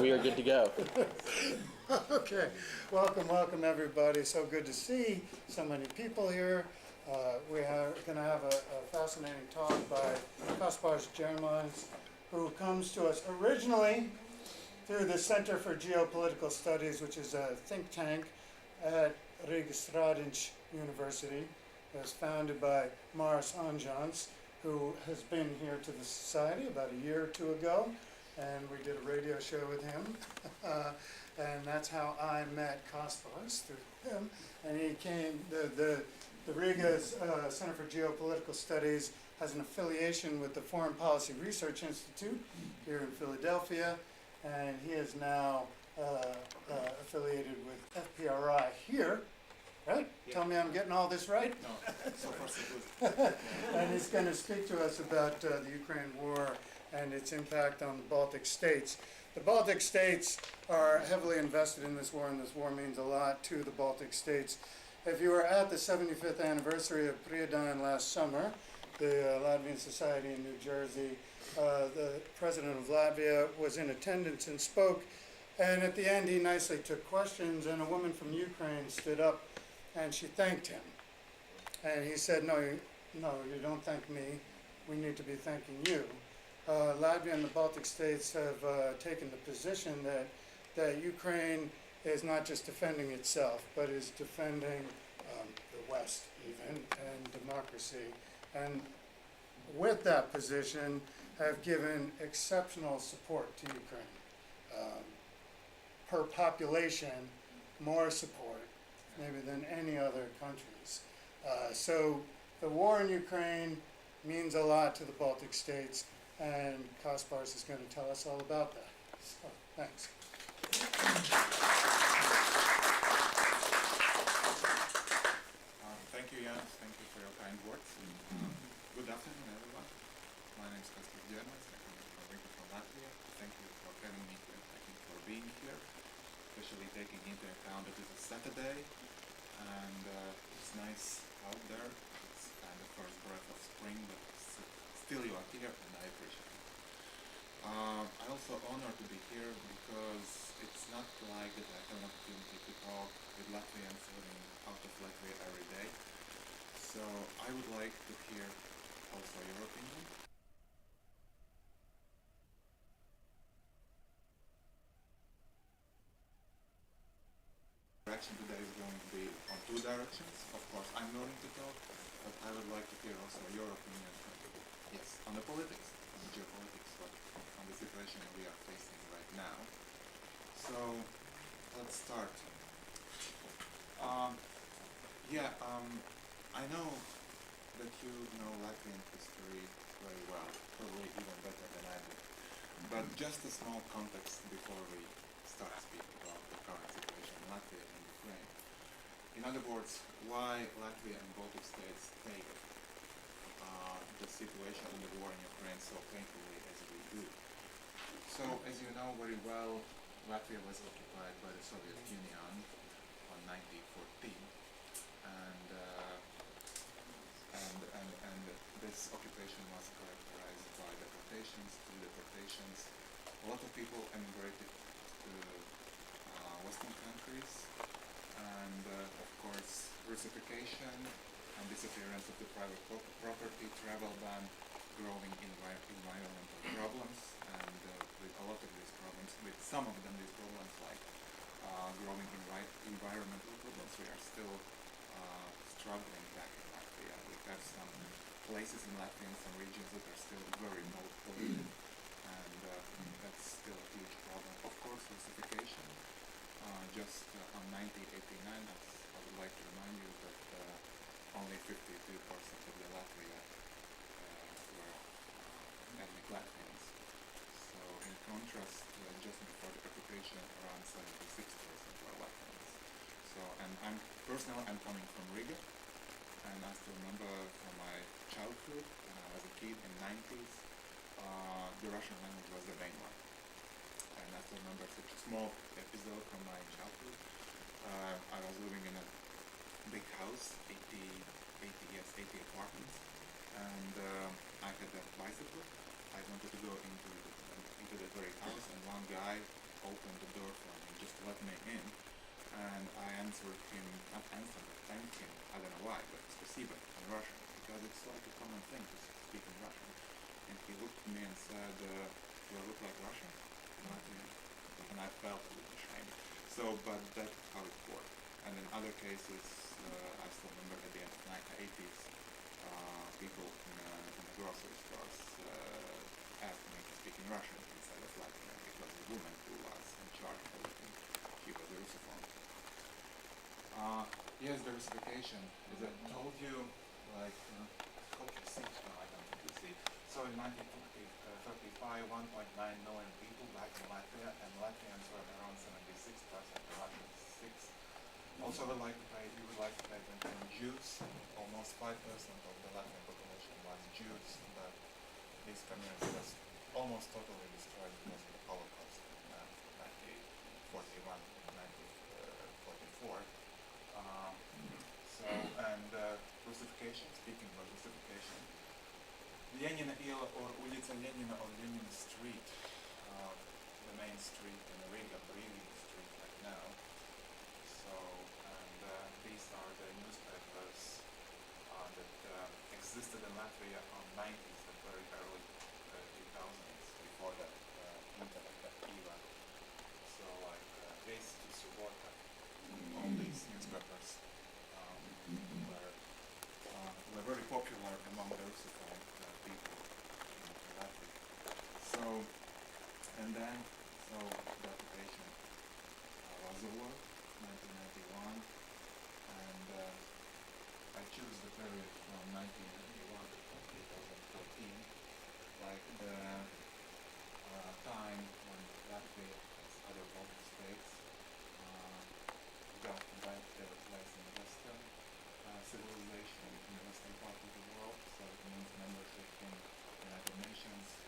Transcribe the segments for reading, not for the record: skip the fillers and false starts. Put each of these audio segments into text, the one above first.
we are good to go. Okay, welcome everybody. So good to see so many people here. We are going to have a fascinating talk by Kaspars Germanis, who comes to us originally through the Center for Geopolitical Studies, which is a think tank at Riga Stradins University. It was founded by Maris Anjans, who has been here to the Society about a year or two ago, and we did a radio show with him. And that's how I met Kaspars, through him. And he came, the Riga's Center for Geopolitical Studies has an affiliation with the Foreign Policy Research Institute here in Philadelphia, and he is now affiliated with FPRI here. Right? Yeah. Tell me I'm getting all this right? No, so far so good. And he's going to speak to us about the Ukraine war and its impact on the Baltic states. The Baltic states are heavily invested in this war, and this war means a lot to the Baltic states. If you were at the 75th anniversary of Stradins last summer, the Latvian Society in New Jersey, the president of Latvia was in attendance and spoke, and at the end he nicely took questions, and a woman from Ukraine stood up and she thanked him. And he said, no, you don't thank me. We need to be thanking you. Latvia and the Baltic states have taken the position that Ukraine is not just defending itself, but is defending the West even, and democracy. And with that position, have given exceptional support to Ukraine. Per population, more support maybe than any other countries. So the war in Ukraine means a lot to the Baltic states, and Kaspars is going to tell us all about that. So, thanks. Thank you, Jan. Thank you for your kind words. Good afternoon, everyone. My name is Kaspars Germanis. I come from Riga, from Latvia. Thank you for having me here. Thank you for being here, especially taking into account that it's a Saturday and it's nice out there. It's kind of first breath of spring, but still you are here, and I appreciate it. I'm also honored to be here because it's not like that I have an opportunity to talk with Latvians living out of Latvia every day. So I would like to hear also your opinion. Direction today is going to be on two directions. Of course, I'm willing to talk, but I would like to hear also your opinion. Yes, on the politics, on the geopolitics, on the situation we are facing right now. So let's start. I know that you know Latvian history very well, probably even better than I do. But just a small context before we start speaking about the current situation in Latvia and Ukraine. In other words, why Latvia and Baltic states take the situation in the war in Ukraine so painfully as we do. So, as you know very well, Latvia was occupied by the Soviet Union on 1914, and this occupation was characterized by deportations. A lot of people emigrated to Western countries, and of course, Russification and disappearance of the private property, travel ban, growing environmental problems, and with a lot of these problems, with some of them these problems like growing environmental problems, we are still struggling back in Latvia. We have some places in Latvia and some regions that are still very polluted, and that's still a huge problem. Of course, Russification. Just on 1989, I would like to remind you that only 52% of the Latvia were ethnic Latvians. So in contrast, just before the occupation, around 76% were Latvians. So, and I'm coming from Riga, and I still remember from my childhood, when I was a kid in the 90s, the Russian language was the main one. And I still remember such a small episode from my childhood. I was living in a big house, 80 apartments, and I had a bicycle. I wanted to go into the very house, and one guy opened the door for me, just let me in. And I answered him, not answered, but thanked him, I don't know why, but спасибо in Russian, because it's like a common thing to speak in Russian. And he looked at me and said, do I look like Russian? Latvian? And I felt a little ashamed. So, but that's how it worked. And in other cases, I still remember at the end of the 1980s, people in the grocery stores asked me to speak in Russian instead of Latvian, because the woman who was in charge of everything, she was Russophone. Yes, diversification. As I told you, like, culture seems to I don't think you see. So in 1935, 1.9 million people back in Latvia, and Latvians were around 76%, the Russians 6. Also, we would like to pay attention to Jews. Almost 5% of the Latvian population was Jews, but this community was almost totally destroyed because of the Holocaust in 1941 1944. Russification, speaking about Russification, Lenina Ila or Ulica Lenina or Lenin Street, the main street in Riga, breathing street right now. So, and these are the newspapers that existed in Latvia on 90s and very early 2000s, before the internet era. So like this to support all these newspapers were very popular among the Russified people in Latvia. So, and then, so the occupation was over, 1991, and I choose the period from 1991 to 2014, like the time when Latvia, as other Baltic states, got back their place in Western civilization in the western part of the world, so it means membership in United Nations,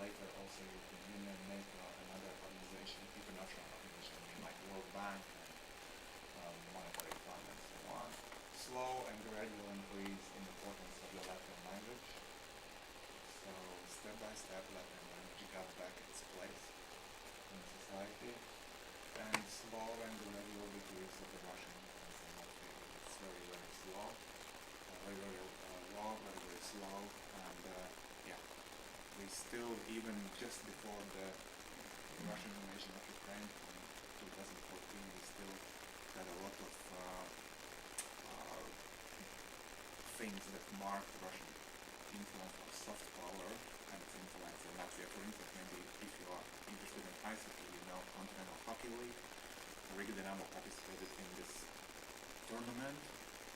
later also European Union, NATO, and other organizations, international organizations like World Bank and Monetary Fund and so on. Slow and gradual increase in the importance of the Latvian language. So step by step Latvian language got back its place in society, and slow and gradual decrease of the Russian influence in Latvia. It's very, very slow, very, very low, very, very slow, and yeah, we still, even just before the Russian invasion of Ukraine in 2014, we still had a lot of things that marked Russian influence of soft power and its influence in Latvia. For instance, maybe if you are interested in ice hockey, you know Continental Hockey League. Riga Dynamo participated in this tournament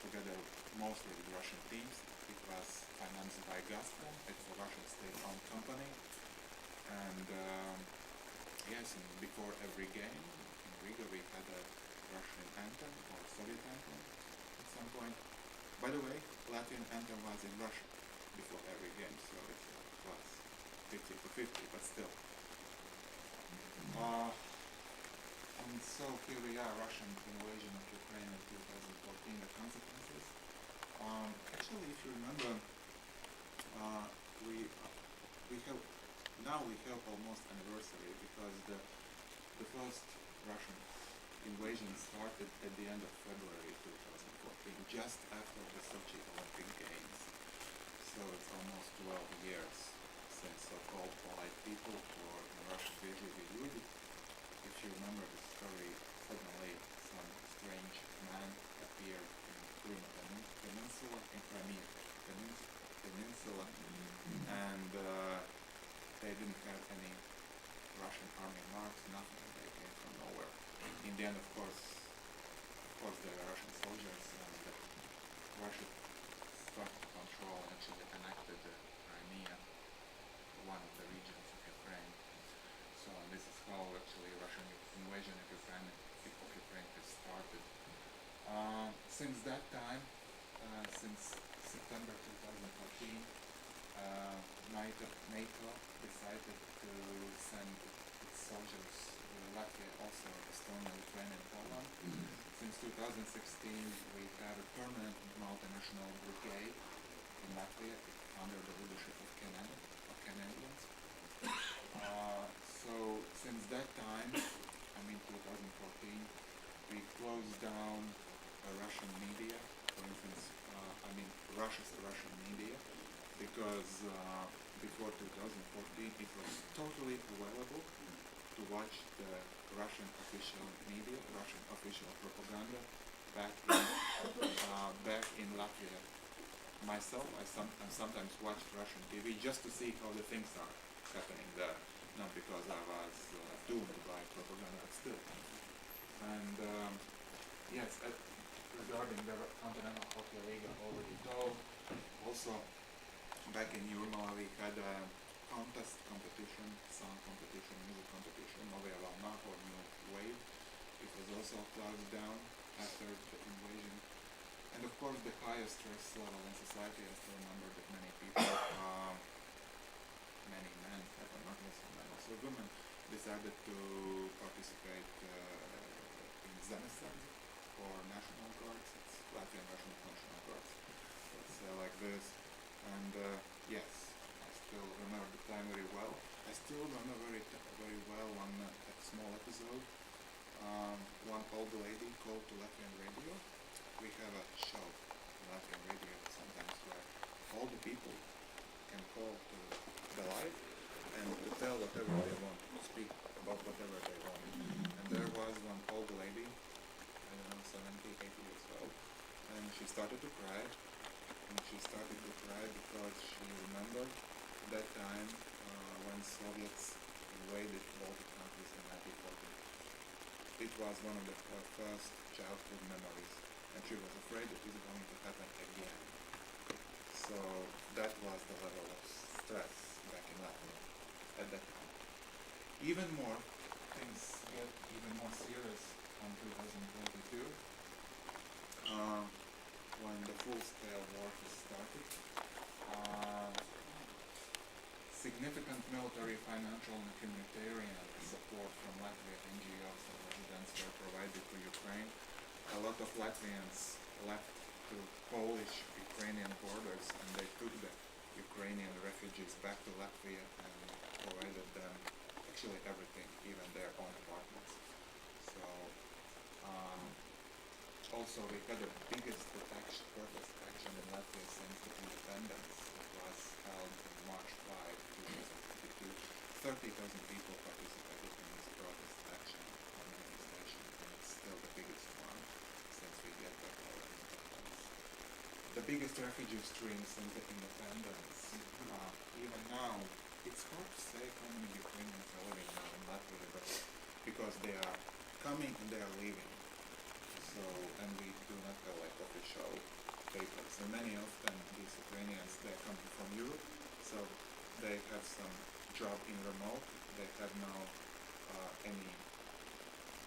together mostly with Russian teams. It was financed by Gazprom. It's a Russian state-owned company. And yes, and before every game in Riga we had a Russian anthem or Soviet anthem at some point. By the way, Latvian anthem was in Russian before every game, so it was 50-50, but still. And so here we are, Russian invasion of Ukraine in 2014, the consequences. Actually, if you remember, we have almost anniversary, because the first Russian invasion started at the end of February 2014, just after the Sochi Olympic Games. So it's almost 12 years since so-called polite people, or in Russian viewed. If you remember the story, suddenly some strange man appeared in Crimea Peninsula, in Crimea Peninsula, and they didn't have any Russian army marks, nothing. They came from nowhere. In the end, of course, they were Russian soldiers, and Russia started to control and actually annexed Crimea, one of the regions of Ukraine. So this is how actually Russian invasion of Ukraine has started. Since that time, since September 2014, NATO decided to send its soldiers to Latvia, also Estonia, Lithuania, and Poland. Since 2016, we have a permanent multinational brigade in Latvia under the leadership of Canadians. So since that time, I mean 2014, we closed down Russian media, for instance, Russia's Russian media, because before 2014 it was totally available to watch the Russian official media, Russian official propaganda back in Latvia. Myself, I sometimes watch Russian TV just to see how the things are happening there, not because I was doomed by propaganda, but still. And yes, regarding the Continental Hockey League, I already told. Also, back in Jurmala we had a competition, song competition, music competition, Novaya Valna or New Wave. It was also closed down after the invasion. And of course the highest stress level in society, I still remember that many people, many men, not necessarily men, also women, decided to participate in Zemesardze or National Guards. It's Latvian Russian National Guards. Let's say like this. And yes, I still remember the time very well. I still remember very well one small episode. One old lady called to Latvian radio. We have a show on Latvian radio sometimes where all the people can call to the live and to tell whatever they want, to speak about whatever they want. And there was one old lady, I don't know, 70, 80 years old, and she started to cry. And she started to cry because she remembered that time when Soviets invaded Baltic countries in 1940. It was one of the first childhood memories, and she was afraid that it is going to happen again. So that was the level of stress back in Latvia at that time. Even more, things get even more serious on 2022, when the full-scale war has started. Significant military, financial, and humanitarian support from Latvian NGOs and residents were provided to Ukraine. A lot of Latvians left to Polish-Ukrainian borders, and they took the Ukrainian refugees back to Latvia and provided them actually everything, even their own apartments. So also we had the biggest protest action in Latvia since the independence. It was held on March 5, 2022. 30,000 people participated in this protest action on manifestation, and it's still the biggest one since we get back our independence. The biggest refugee stream since the independence. Even now, it's hard to say how many Ukrainians are living now in Latvia, but because they are coming and they are leaving. So, and we do not have like official papers. And many of them, these Ukrainians, they are coming from Europe, so they have some job in remote. They have now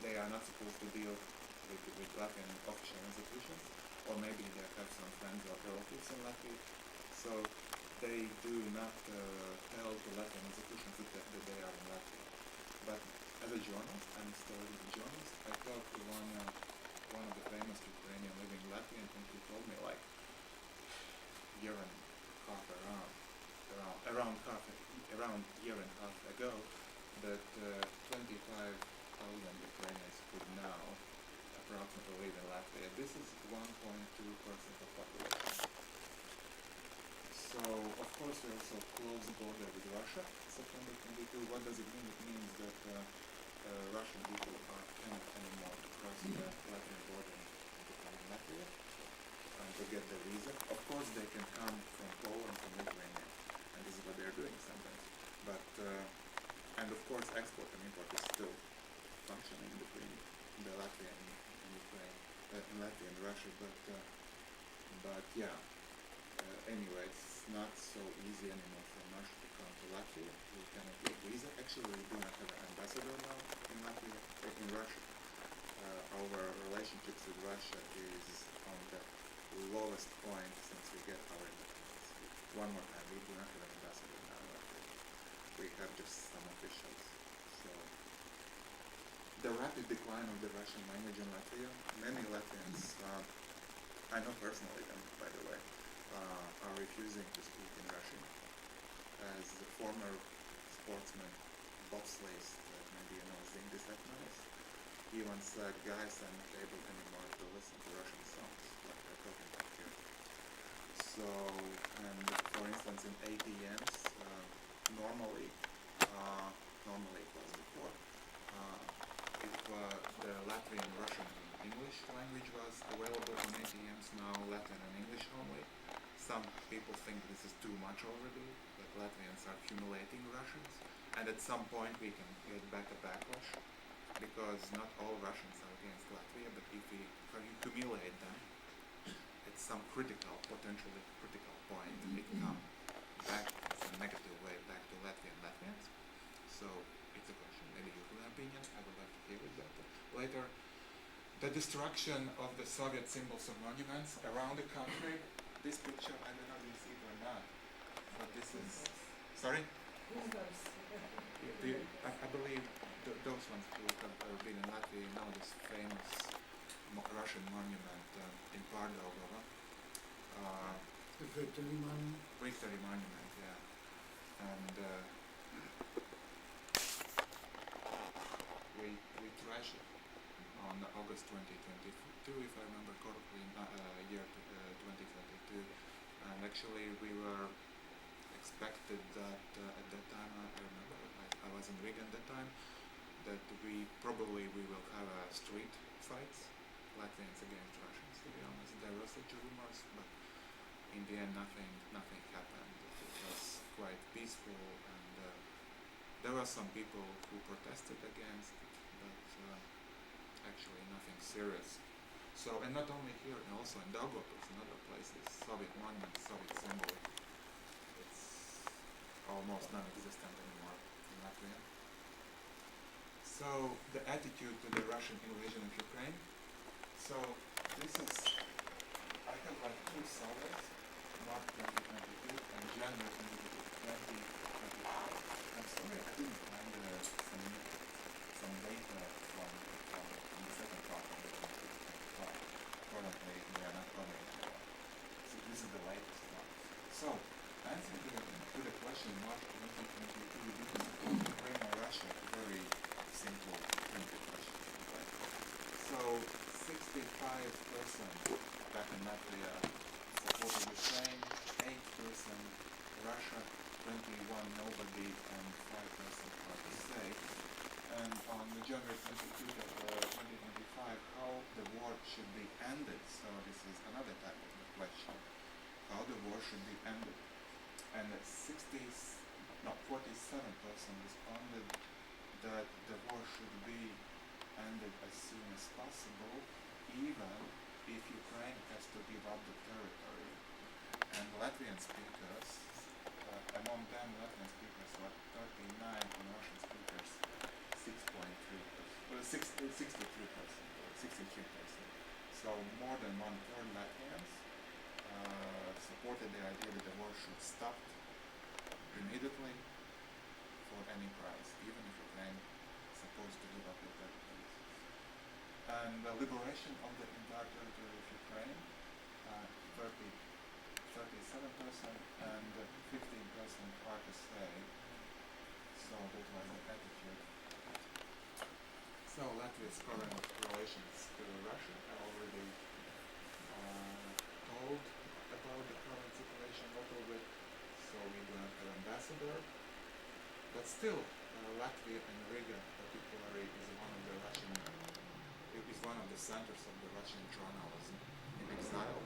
they are not supposed to deal with Latvian official institutions, or maybe they have some friends or relatives in Latvia. So they do not tell to Latvian institutions that they are in Latvia. But as a journalist, I'm still a journalist, I talked to one of the famous Ukrainian living in Latvia, and he told me like year and a half around year and a half ago that 25,000 Ukrainians could now approximately live in Latvia. This is 1.2% of population. So of course we also closed the border with Russia September 22. What does it mean? It means that Russian people cannot anymore cross the Latvian border to come in Latvia and to get the visa. Of course they can come from Poland, from Lithuania, and this is what they're doing sometimes. But and of course export and import is still functioning between the Latvia and Ukraine, Latvia and Russia. But yeah. Anyway, it's not so easy anymore from Russia to come to Latvia. We cannot get visa. Actually, we do not have an ambassador now in Latvia, in Russia. Our relationships with Russia is on the lowest point since we get our independence. One more time, we do not have an ambassador now in Latvia. We have just some officials. So the rapid decline of the Russian language in Latvia, many Latvians, I know personally them, by the way, are refusing to speak in Russian. As a former sportsman, bobsleighs that maybe you know Zingis Etnos. He once said, guys, I'm not able anymore to listen to Russian songs like they're talking about here. So, and for instance in ATMs, normally it was before, if the Latvian, Russian, English language was available on ATMs, now Latin and English only. Some people think this is too much already, that Latvians are humiliating Russians, and at some point we can get back a backlash, because not all Russians are against Latvia, but if we humiliate them, at some potentially critical point, it comes back in a negative way back to Latvians. So it's a question, maybe you have an opinion, I would like to hear it later. The destruction of the Soviet symbols and monuments around the country. This picture, I don't know if you see it or not, but this is, sorry? I believe those ones who have been in Latvia know this famous Russian monument in Pārdaugava. The Victory Monument? Victory Monument, yeah. And we trashed it on August 2022, if I remember correctly, year 2022. And actually we were expected that at that time, I remember, I was in Riga at that time, that we will have a street fights, Latvians against Russians, to be honest. There were such rumors, but in the end nothing happened. It was quite peaceful, and there were some people who protested against it, but actually nothing serious. So, and not only here, and also in Daugavpils and other places, Soviet monuments, Soviet symbol, it's almost non-existent anymore in Latvia. So, the attitude to the Russian invasion of Ukraine. So, this is, I have like two surveys, March 2022 and January 2025. I'm sorry I didn't find some data from the second part of the 2025. Currently, we are not covering it. So this is the latest one. So, answering to the question March 2022, this is Ukraine or Russia, very simple question. Right? So, 65% back in Latvia supported Ukraine, 8% Russia, 21 nobody, and 5% hard to say. And on January 22, 2025, how the war should be ended. So this is another type of the question. How the war should be ended. And 47% responded that the war should be ended as soon as possible, even if Ukraine has to give up the territory. And Latvian speakers, among them Latvian speakers were 39 and Russian speakers 63%. So more than one-third Latvians supported the idea that the war should stop immediately for any price, even if Ukraine is supposed to give up the territories. And the liberation of the entire territory of Ukraine, 37% and 15% hard to say. So that was the attitude. So Latvia's current relations to Russia are already told about the current situation a little bit. So we don't have an ambassador, but still Latvia and Riga particularly is one of the centers of the Russian journalism in exile.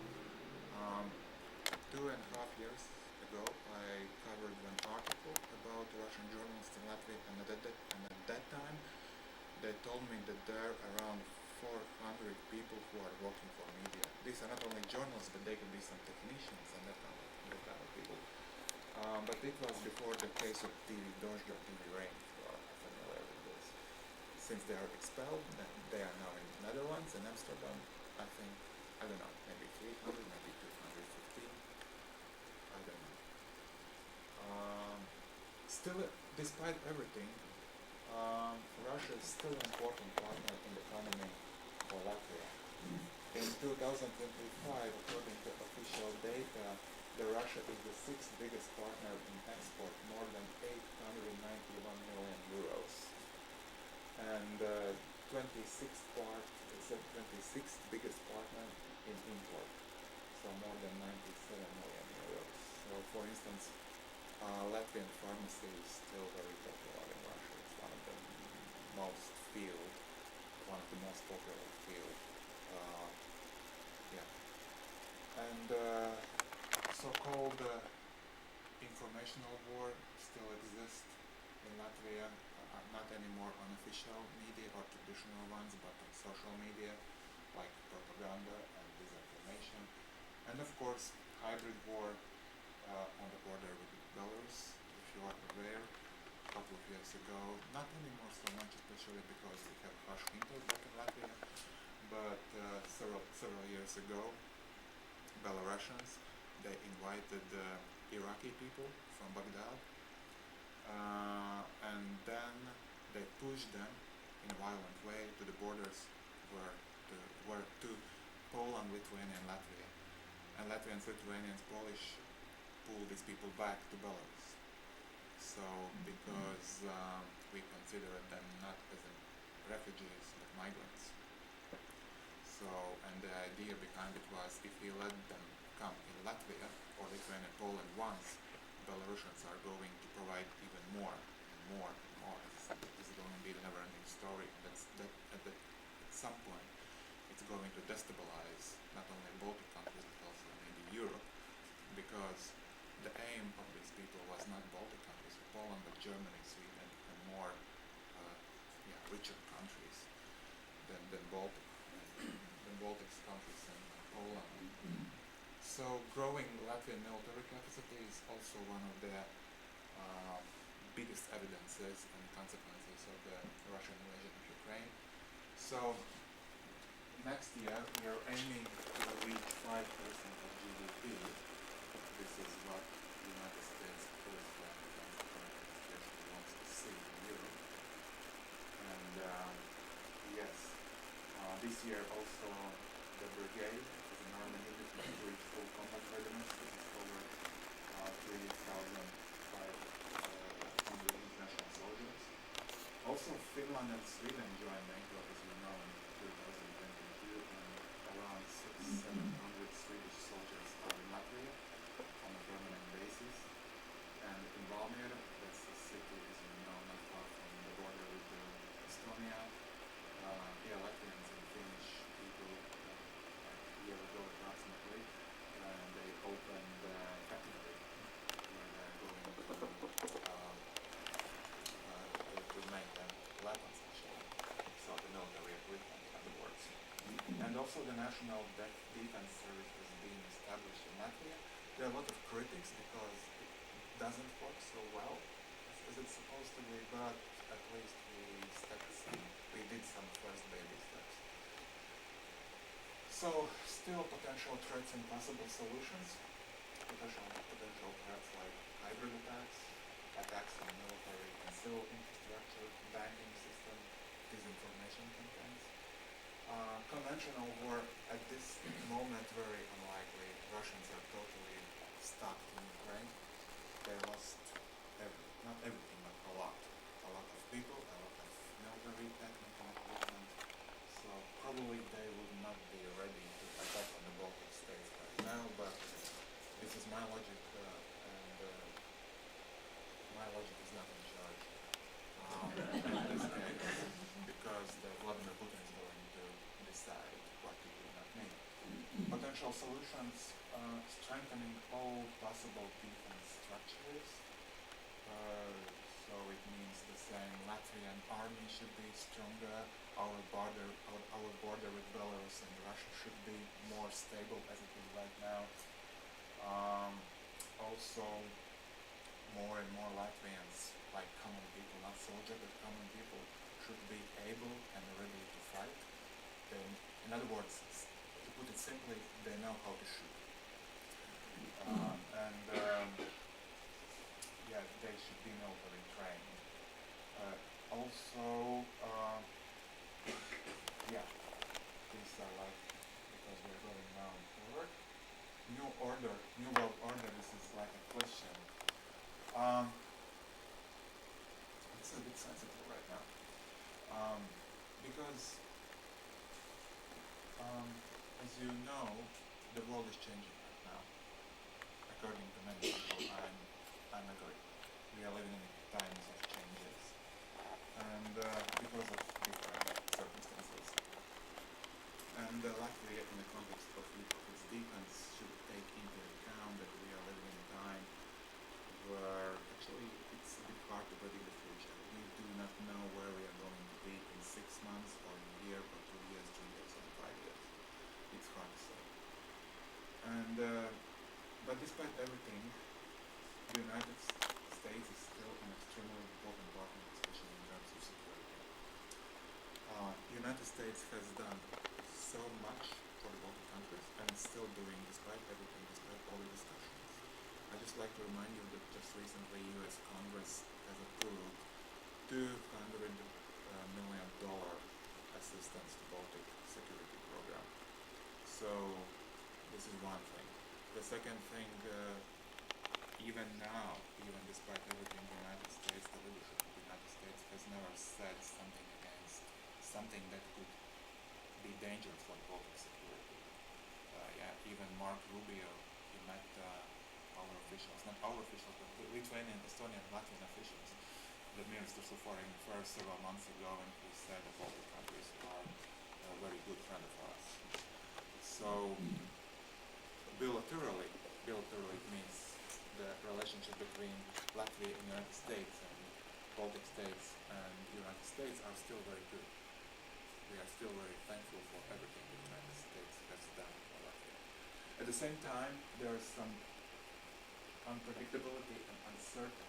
2.5 years ago I covered an article about Russian journalists in Latvia, and at that time they told me that there are around 400 people who are working for media. These are not only journalists, but they can be some technicians and that kind of people. But it was before the case of TV Dozhd or TV Rain, if you are familiar with this. Since they are expelled, they are now in the Netherlands and Amsterdam. I think, I don't know, maybe 300, maybe 215. I don't know. Still, despite everything, Russia is still an important partner in the economy for Latvia. In 2025, according to official data, Russia is the sixth biggest partner in export, more than 891 million euros, and 26th is the 26th biggest partner in import, so more than 97 million euros. So, for instance, Latvian pharmacy is still very popular in Russia. It's one of the most popular field. Yeah, and so-called informational war still exists in Latvia, not anymore on official media or traditional ones, but on social media, like propaganda and disinformation, and of course hybrid war on the border with Belarus, if you are aware. A couple of years ago, not anymore so much, especially because we have harsh winter back in Latvia, but several years ago, Belarusians, they invited Iraqi people from Baghdad, and then they pushed them in a violent way to the borders where to Poland, Lithuania, and Latvia. And Latvians, Lithuanians, Polish pulled these people back to Belarus. So, because we considered them not as refugees but migrants. So, and the idea behind it was, if we let them come in Latvia or Lithuania, Poland once, Belarusians are going to provide even more and more and more. This is going to be a never-ending story. At some point, it's going to destabilize not only Baltic countries but also maybe Europe, because the aim of these people was not Baltic countries, Poland, but Germany, Sweden, and more richer countries than Baltic countries and Poland. So growing Latvian military capacity is also one of the biggest evidences and consequences of the Russian invasion of Ukraine. So next year we are aiming to reach 5% of GDP. This is what the United States President and the current administration wants to see in Europe. And yes, this year also the brigade is an army unit to reach full combat readiness. This is over 3,500 international soldiers. Also, Finland and Sweden joined NATO, as you know, in 2022, and around 600-700 Swedish soldiers are in Latvia on a permanent basis. And in Valmiera, that's a city, as you know, not far from the border with Estonia. Latvians and Finnish people, a year ago approximately, they opened a factory where they're going to make them weapons, actually. So the military equipment, in other words. And also the National Defense Service is being established in Latvia. There are a lot of critics because it doesn't work so well as it's supposed to be, but at least we did some first baby steps. So still potential threats and possible solutions. Potential threats like hybrid attacks on military and civil infrastructure, banking system, disinformation campaigns. Conventional war at this moment very unlikely. Russians are totally stuck in Ukraine. They lost not everything, but a lot of people, a lot of military technical equipment. So probably they would not be ready to attack on the Baltic states right now. But this is my logic, and my logic is not in charge in this case, because Vladimir Putin is going to decide what to do, not me. Potential solutions: strengthening all possible defense structures. So it means the same. Latvian army should be stronger. Our border with Belarus and Russia should be more stable as it is right now. Also, more and more Latvians, like common people, not soldiers, but common people, should be able and ready to fight. In other words, to put it simply, they know how to shoot. They should be military trained. These are like, because we're going now forward. new order, new world order, this is like a question. Um, it's a bit sensitive right now. Because, um, as you know, the world is changing right now. According to many people, I'm agree. We are living in times of changes. And because of different circumstances. And Latvia, in the context of its defense, should take into account that we are living in a time where actually it's a bit hard to predict the future. We do not know where we are going to be in 6 months, or a year, or 2 years, 3 years, or 5 years. It's hard to say. And but despite everything, the United States is still an extremely important partner, especially in terms of security. United States has done so much for the Baltic countries and is still doing despite everything, despite all the discussions. I just like to remind you that just recently US Congress has approved $200 million assistance to Baltic security program. So this is one thing. The second thing, even now, even despite everything, the United States, the leadership of the United States has never said something against something that could be dangerous for Baltic security. Even Mark Rubio, he met our officials, not our officials, but the Lithuanian, Estonian, Latvian officials, the ministers of foreign affairs several months ago, and he said the Baltic countries are a very good friend of ours. So bilaterally it means the relationship between Latvia and the United States and Baltic states and the United States are still very good. We are still very thankful for everything the United States has done for Latvia. At the same time, there is some unpredictability and uncertainty.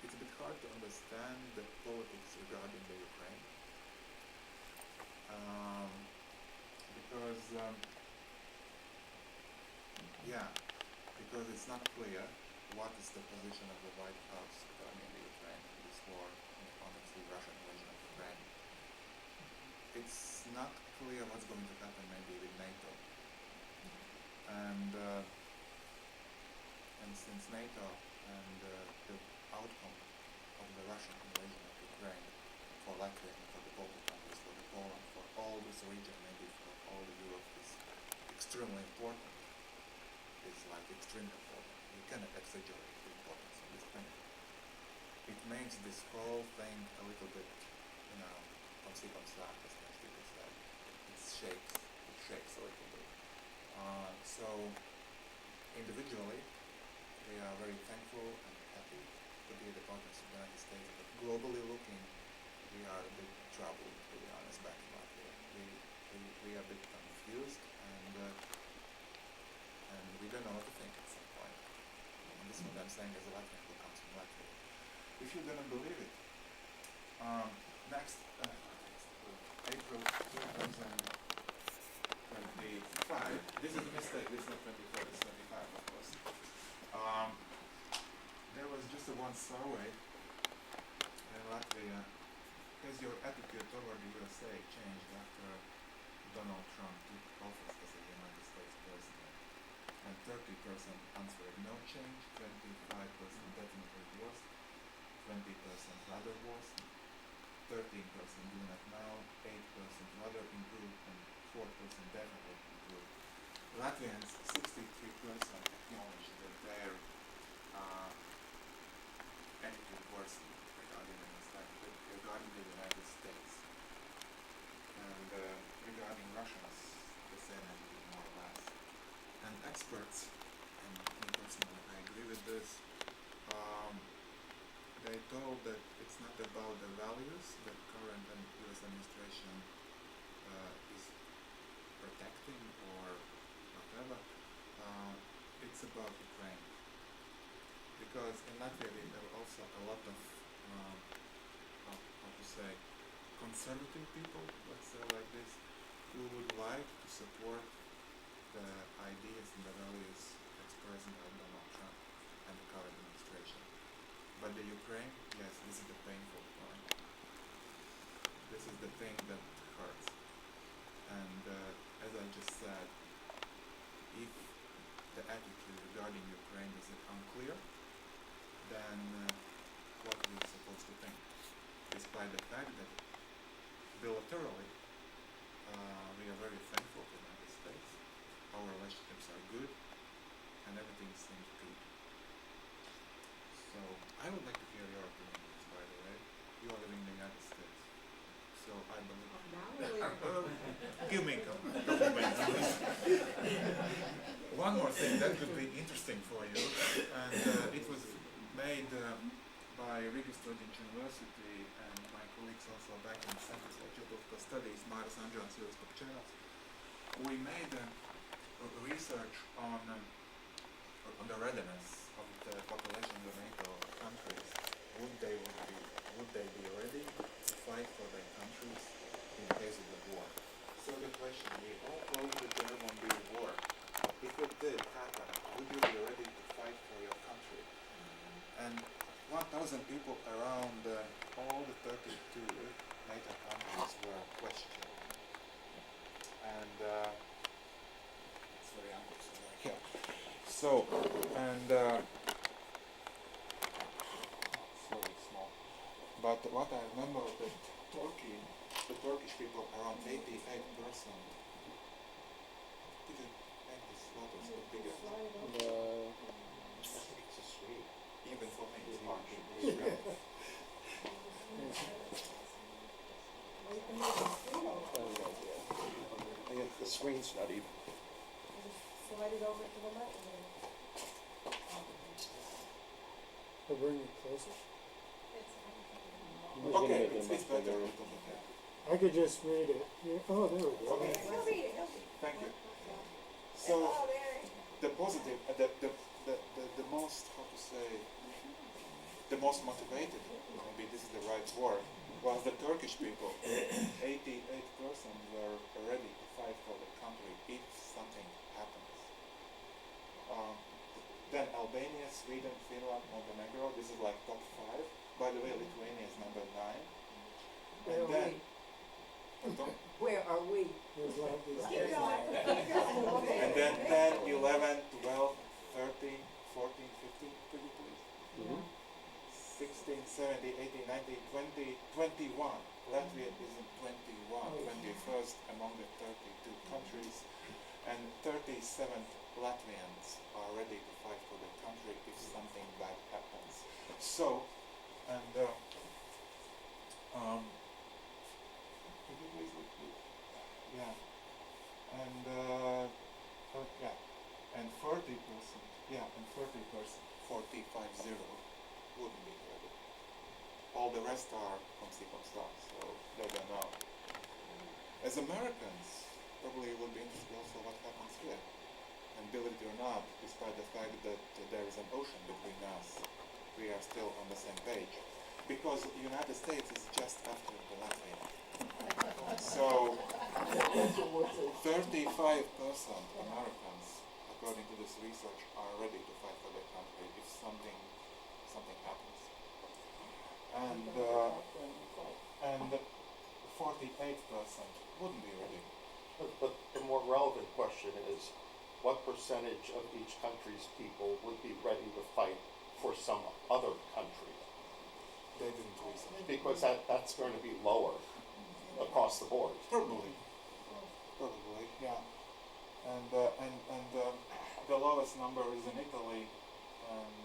It's a bit hard to understand the politics regarding the Ukraine. Because it's not clear what is the position of the White House regarding the Ukraine, this war, in the context of the Russian invasion of Ukraine. It's not clear what's going to happen maybe with NATO. And since NATO and the outcome of the Russian invasion of Ukraine for Latvia, for the Baltic countries, for the Poland, for all this region, maybe for all Europe, is extremely important. It's like extremely important. You cannot exaggerate the importance of this thing. It makes this whole thing a little bit, comme si comme ça, as people say. It shakes a little bit. So individually, we are very thankful and happy to be the partners of the United States, but globally looking, we are a bit troubled, to be honest, back in Latvia. We are a bit confused, and we don't know what to think at some point. And this is what I'm saying as a Latvian who comes from Latvia. If you're gonna believe it, April 2025. This is a mistake. This is not 24. This is 25, of course. There was just one survey in Latvia. Has your attitude toward the USA changed after Donald Trump took office as the United States president? And 30% answered no change, 25% definitely worse, 20% rather worse, 13% do not know, 8% rather improve, and 4% definitely improve. Latvians, 63% acknowledge that their attitude worsened regarding the United States. And regarding Russians, the same attitude more or less. And experts, and me personally, I agree with this, they told that it's not about the values that current US administration is protecting or whatever, it's about Ukraine. Because in Latvia there are also a lot of, how to say, conservative people, let's say like this, who would like to support the ideas and the values expressed by Donald Trump and the current administration. But the Ukraine, yes, this is the painful point. This is the thing that hurts. And despite the fact that bilaterally we are very thankful to the United States. Our relationships are good and everything seems good. So I would like to hear your opinion on this, by the way. You are living in the United States. So I believe... give me a couple minutes. One more thing that could be interesting for you, and it was made by Riga Stradins University and my colleagues also back in Centers for Geopolitical Studies, Māris Andžons, Juris Pakčēnas. We made research on the readiness of the population of NATO countries. Would they be ready to fight for their countries in case of the war? So the question, we all hope that there won't be a war. If it did happen, would you be ready to fight for your country? And 1,000 people around all the 32 NATO countries were questioned. And it's very uncomfortable here. So, and it's very small. But what I remember that the Turkish people, around 88%, didn't make this photos a bit bigger. It's just sweet. Even for me, it's hard to read. The screen's not even. Slide it over to the left. We'll bring it closer. Okay, it's better. I could just read it. Yeah. Oh, there we go. Okay. He'll read it, Thank you. So, Oh, there. the positive, the most, how to say, the most motivated, maybe this is the right word, was the Turkish people. 88% were ready to fight for the country if something happens. Then Albania, Sweden, Finland, Montenegro, this is like top 5. By the way, Lithuania is number 9. Where And are then, we? pardon? Where are we? There's like this. Keep going, keep going. And then 10, 11, 12, 13, 14, 15, could you please? 16, 17, 18, 19, 20, 21. Latvia is in 21, 21st among the 32 countries. And 37 Latvians are ready to fight for the country if something bad happens. So, and could you please repeat? Yeah. And yeah. And 40%, yeah, and 40%, 40, wouldn't be ready. All the rest are from stars, so they don't know. As Americans, probably it would be interesting also what happens here. And believe it or not, despite the fact that there is an ocean between us, we are still on the same page. Because the United States is just after the Latvia. So, 35% Americans, according to this research, are ready to fight for their country if something happens. And 48% wouldn't be ready. But the more relevant question is, what percentage of each country's people would be ready to fight for some other country? They didn't research. Because that's going to be lower across the board. Probably, yeah. And the lowest number is in Italy, and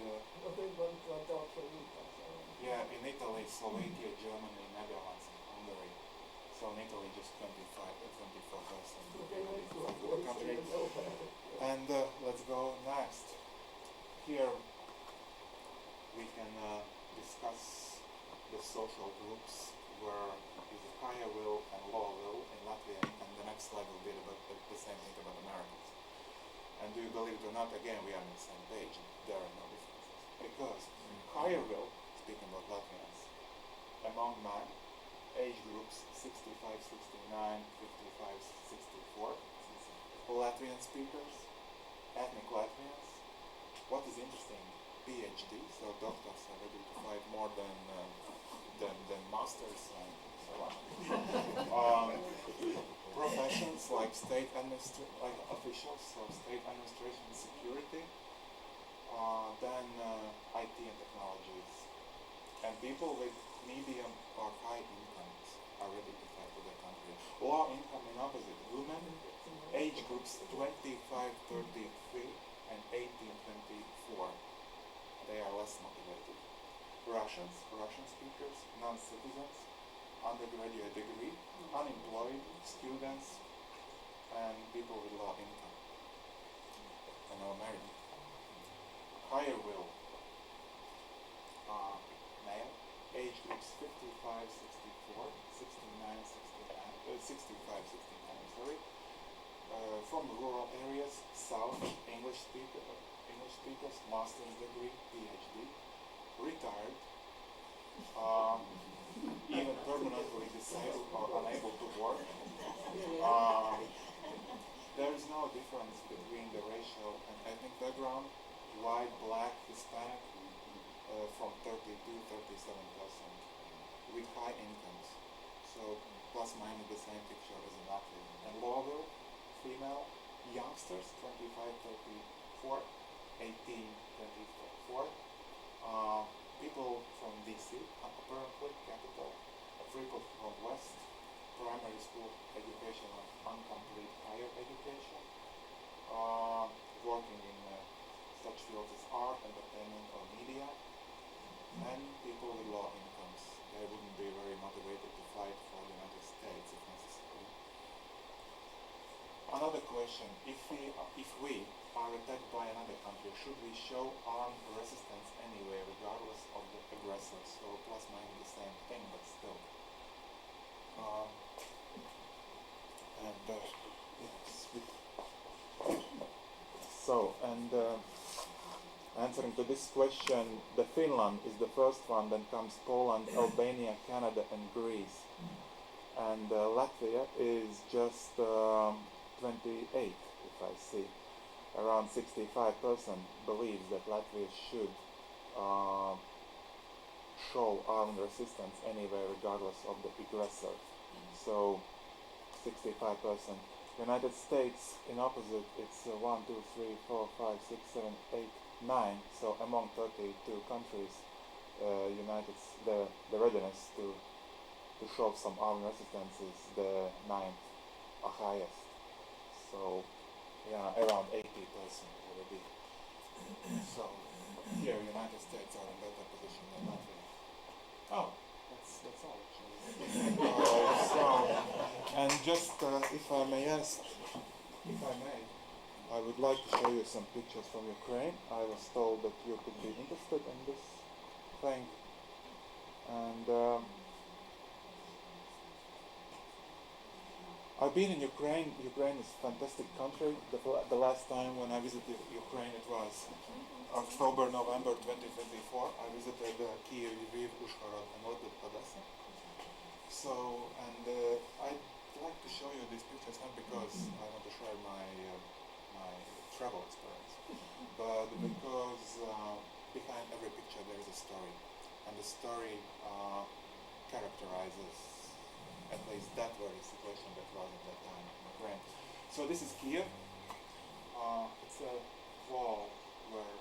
yeah, in Italy, Slovakia, Germany, Netherlands, and Hungary. So in Italy, just 24% for the country. And let's go next. Here we can discuss the social groups where is a higher will and lower will in Latvia, and the next slide will be about the same thing about Americans. And do you believe it or not, again, we are on the same page. There are no differences. Because higher will, speaking about Latvians, among men, age groups 65, 69, 55, 64, Latvian speakers, ethnic Latvians. What is interesting, PhD, so doctors are ready to fight more than masters and so on. Professions like like officials, so state administration, security, then IT and technologies, and people with medium or high Low income in opposite, women, age groups 25-33 and 18-24. They are less motivated. Russian speakers, non-citizens, undergraduate degree, unemployed, students, and people with low income. And are married. Higher will, male, age groups 55-64, 65-69, sorry. From rural areas, South, English speakers, master's degree, PhD, retired, even permanently disabled or unable to work. There is no difference between the racial and ethnic background, white, black, Hispanic, from 32-37%, with high incomes. So plus minus the same picture as in Latvia. And lower, female, youngsters, 25-34, 18-24, people from DC, apparently, capital, people from West, primary school education or incomplete higher education, working in such fields as art, entertainment, or media, and people with low incomes. They wouldn't be very motivated to fight for the United States if necessary. Another question, if we are attacked by another country, should we show armed resistance anyway, regardless of the aggressor? So plus minus the same thing, but still. Answering to this question, the Finland is the first one, then comes Poland, Albania, Canada, and Greece. And Latvia is just 28, if I see. Around 65% believes that Latvia should show armed resistance anywhere, regardless of the aggressor. So 65%. United States, in opposite, it's 1, 2, 3, 4, 5, 6, 7, 8, 9. So among 32 countries, the readiness to show some armed resistance is the 9th highest. So yeah, around 80% already. So here, United States are in better position than Latvia. Oh, that's all actually. And just if I may, I would like to show you some pictures from Ukraine. I was told that you could be interested in this thing. And I've been in Ukraine. Ukraine is a fantastic country. The last time when I visited Ukraine, it was October, November 2024. I visited Kiev, Lviv, Uzhhorod, and Odessa. So, and I'd like to show you these pictures not because I want to share my travel experience, but because behind every picture there is a story, and the story characterizes at least that very situation that was at that time in Ukraine. So this is Kiev. It's a wall where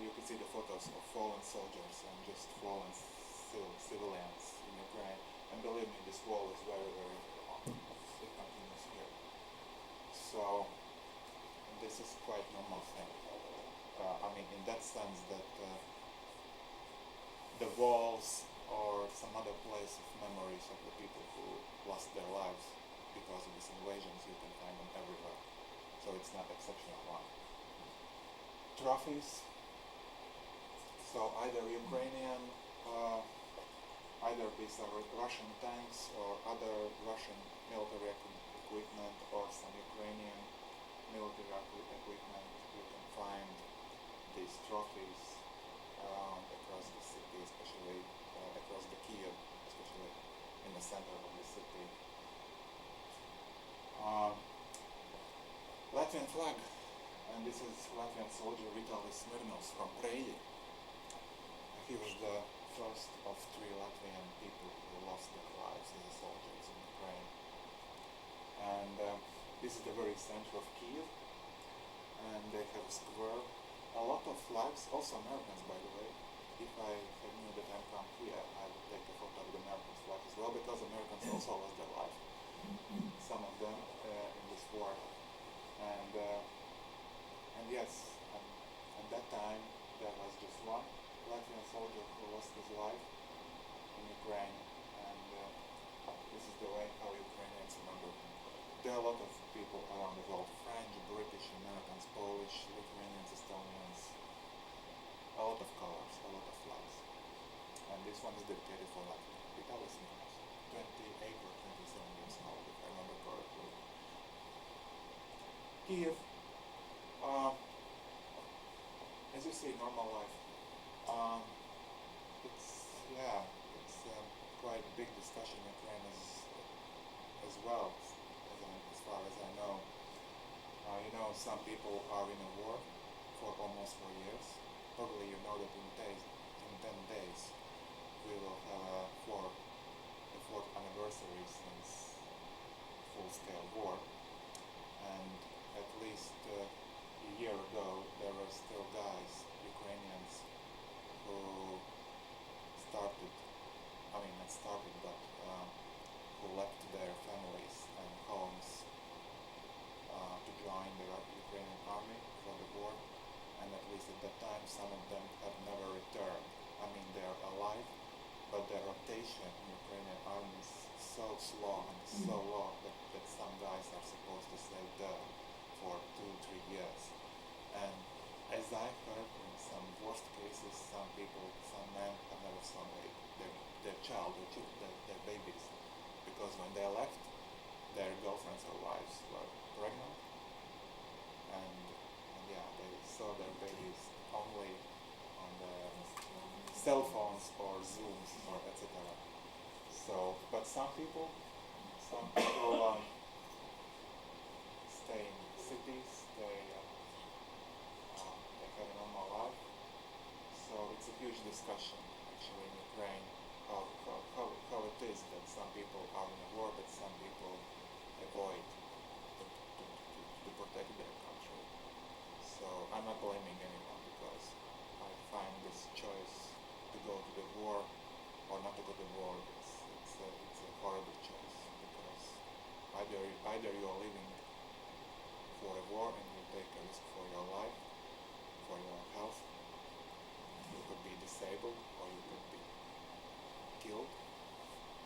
you can see the photos of fallen soldiers and just fallen civilians in Ukraine. And believe me, this wall is very, very long. It continues here. So this is quite normal thing. I mean, in that sense that the walls or some other place of memories of the people who lost their lives because of these invasions, you can find them everywhere. So it's not exceptional one. Trophies. So either Ukrainian, either these are Russian tanks or other Russian military equipment or some Ukrainian military equipment. You can find these trophies around across the city, especially across the Kiev, especially in the center of the city. Latvian flag, and this is Latvian soldier Vitalis Smirnovs from Riga. He was the first of 3 Latvian people who lost their lives as soldiers in Ukraine. And this is the very center of Kiev, and they have a square. A lot of flags, also Americans by the way. If I knew that I'm come here, I would take a photo of the American flag as well, because Americans also lost their life soldier who lost his life in Ukraine, and this is the way how Ukrainians remember him. There are a lot of people around the world: French, British, Americans, Polish, Lithuanians, Estonians. A lot of colors, a lot of flags. And this one is dedicated for Latvia. Vitalis Nikas, 28 or 27 years old, if I remember correctly. Kiev, as you see, normal life. It's quite a big discussion in Ukraine as well, as far as I know. Some people are in a war for almost 4 years. Probably you know that in 10 days we will have the fourth anniversary since full-scale war, and at least a year ago there were still guys, Ukrainians, who who left their families and homes to join the Ukrainian army for the war, and at least at that time some of them have never returned. They are alive, but their rotation in Ukrainian army is so slow and so low that some guys are supposed to stay there for 2-3 years. And as I heard, in some worst cases, some men have never saw their child, their babies, because when they left, their girlfriends or wives were pregnant, and they saw their babies only on the cell phones or Zooms or etc. But some people stay in cities, they have a normal life. So it's a huge discussion actually in Ukraine how it is that some people are in a war, but some people avoid to protect their country. So I'm not blaming anyone, because I find this choice to go to the war or not to go to the war, it's a horrible choice, because either you are living for a war and you take a risk for your life, for your health. You could be disabled, or you could be killed,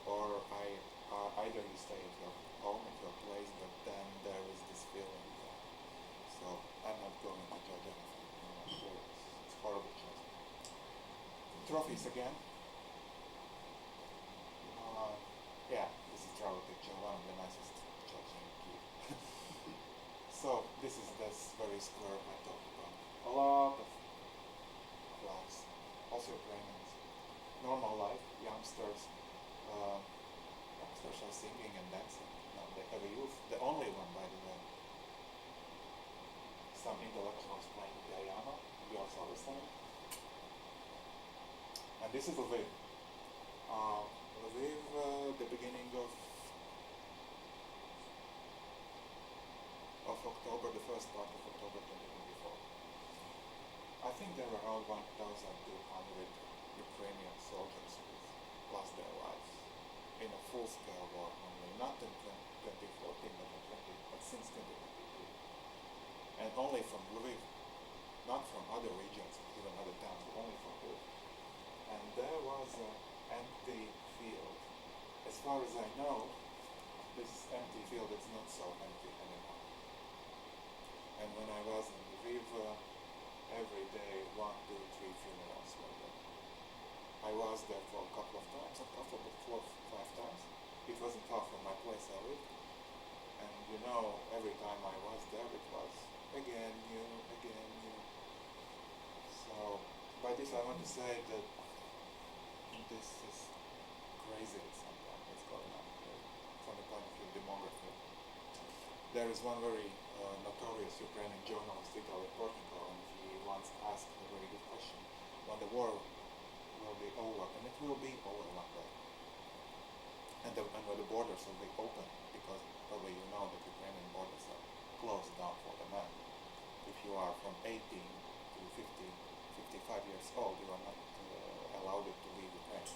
or either you stay at your home, at your place, but then there is this feeling. So I'm not going to judge anything. It's horrible choice. Trophies again. This is travel picture, one of the nicest churches in Kiev. So this is this very square I talked about. A lot of flags, also Ukrainians. Normal life, youngsters are singing and dancing. Now they have a youth, the only one, by the way. Some intellectuals playing piano, girls are listening. And this is Lviv. Lviv, the beginning of October, the first part of October 2024. I think there were around 1,200 Ukrainian soldiers who lost their lives in a full-scale war, not in 2014, but since 2022. And only from Lviv, not from other regions, even other towns, but only from Lviv. And there was an empty field. As far as I know, this empty field is not so empty anymore. And when I was in Lviv, every day 1, 2, 3 funerals were there. I was there for a couple of times, 4 or 5 times. It wasn't far from my place I lived. And every time I was there, it was again new. So by this I want to say that this is crazy sometimes what's going on from the point of view of demography. There is one very notorious Ukrainian journalist, Geopolitical, and he once asked a very good question: when the war will be over, and it will be over one day, and when the borders will be open, because probably you know that Ukrainian borders are closed down for the men. If you are from 18 to 55 years old, you are not allowed to leave Ukraine.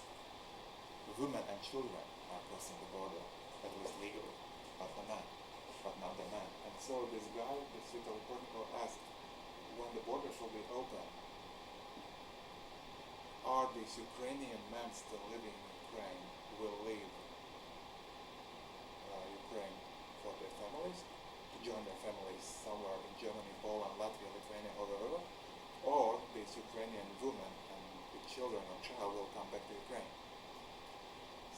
Women and children are crossing the border, at least legally, but not the men. And so this guy, this Geopolitical, asked, when the borders will be open, are these Ukrainian men still living in Ukraine will leave Ukraine for their families, to join their families somewhere in Germany, Poland, Latvia, Lithuania, or wherever, or these Ukrainian women and the children or child will come back to Ukraine.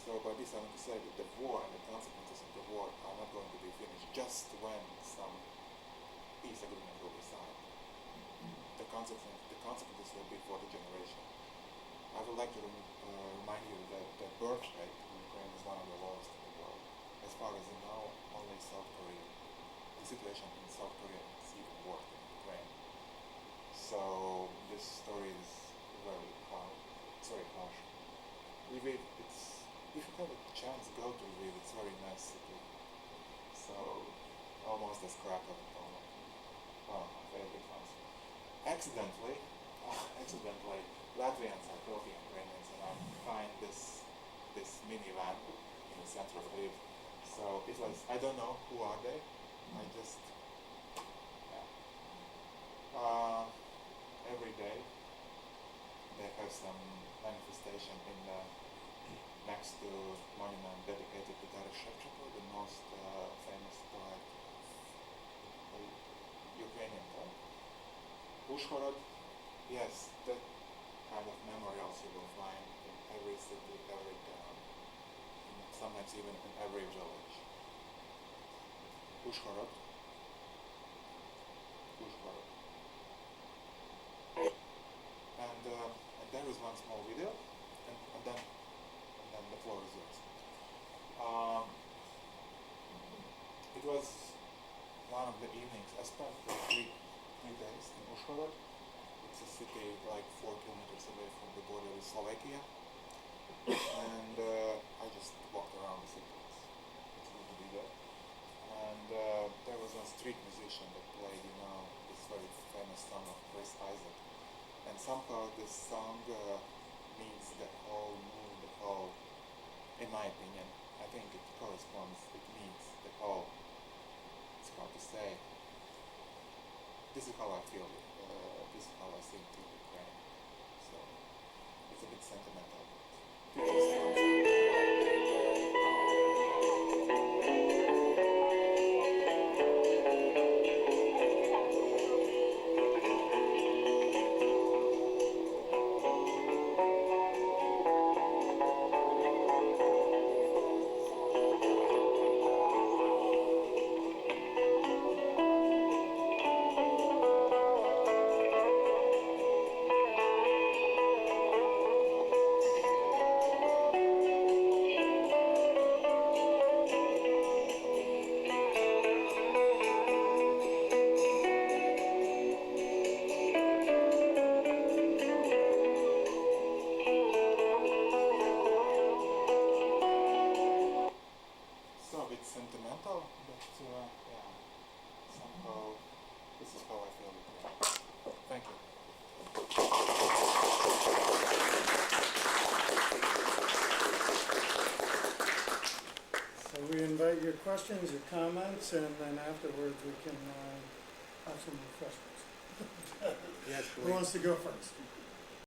So by this I want to say that the war and the consequences of the war are not going to be finished just when some peace agreement will be signed. The consequences will be for the generation. I would like to remind you that the birth rate in Ukraine is one of the lowest in the world. As far as I know, only South Korea. The situation in South Korea is even worse than Ukraine. So this story is very hard. It's very harsh. Lviv, if you have a chance, go to Lviv. It's a very nice city. So almost as Krakow in Poland. One of my favorite ones. Accidentally, Latvians are talking Ukrainians, and I find this minivan in the center of Lviv. So it was, I don't know who are they. I just, every day they have some manifestation in the next to monument dedicated to Taras Shevchenko, the most famous poet of Ukrainian poet. Uzhhorod, yes, that kind of memorials you will find in every city, every town, sometimes even in every village. Uzhhorod. And there is one small video, and then the floor is yours. It was one of the evenings. I spent 3 days in Uzhhorod. It's a city like 4 kilometers away from the border with Slovakia. And I just walked around the city. It's good to be there. And there was a street musician that played, this very famous song of Chris Isaac. And somehow this song means the whole mood, in my opinion, I think it corresponds, it means the whole, it's hard to say. This is how I feel, this is how I think to Ukraine. So, it's a bit sentimental. Sentimental, but somehow this is how I feel it. Thank you. So we invite your questions, your comments, and then afterwards we can have some refreshments. Yes, Who wants to go first?